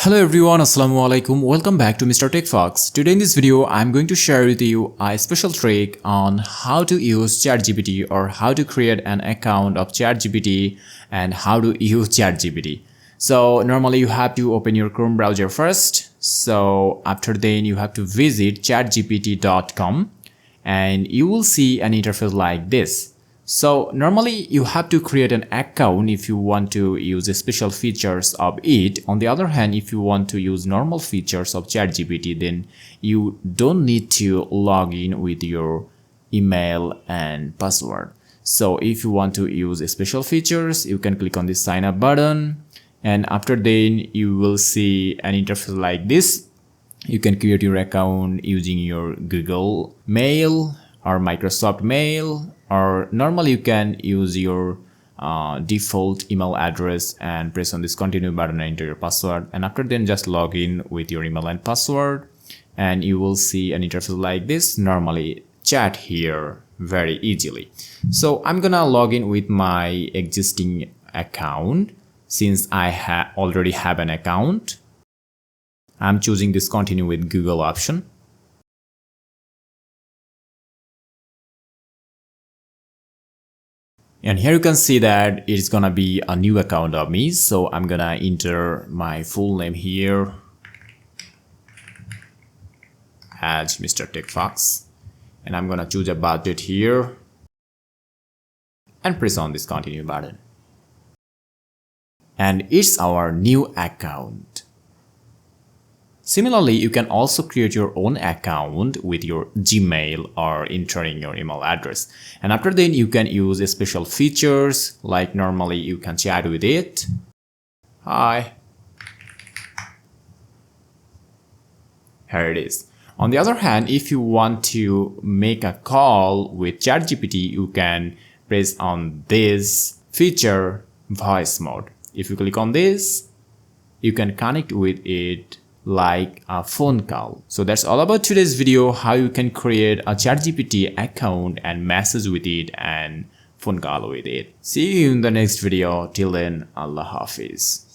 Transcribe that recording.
Hello everyone, Assalamu alaikum. Welcome back to Mr. TechFox. Today in this video, I'm going to share with you a special trick on how to use ChatGPT or how to create an account of ChatGPT and how to use ChatGPT. So normally you have to open your Chrome browser first. So after then you have to visit chatgpt.com and you will see an interface like this. So normally you have to create an account if you want to use the special features of it. On the other hand, if you want to use normal features of ChatGPT, then you don't need to log in with your email and password. So if you want to use special features, you can click on the sign up button, and after then you will see an interface like this. You can create your account using your Google Mail or Microsoft Mail, or normally you can use your default email address and press on this continue button and enter your password, and after then just log in with your email and password and you will see an interface like this. Normally chat here very easily. So I'm gonna log in with my existing account. Since I already have an account, I'm choosing this continue with Google option. And here you can see that it's gonna be a new account of me. So I'm gonna enter my full name here as Mr. TechFox. And I'm gonna choose a budget here and press on this continue button. And it's our new account. Similarly, you can also create your own account with your Gmail or entering your email address. And after then, you can use special features like normally you can chat with it. Hi. Here it is. On the other hand, if you want to make a call with ChatGPT, you can press on this feature, voice mode. If you click on this, you can connect with it like a phone call. So that's all about today's video, how you can create a ChatGPT account and message with it and phone call with it. See you in the next video. Till then, Allah Hafiz.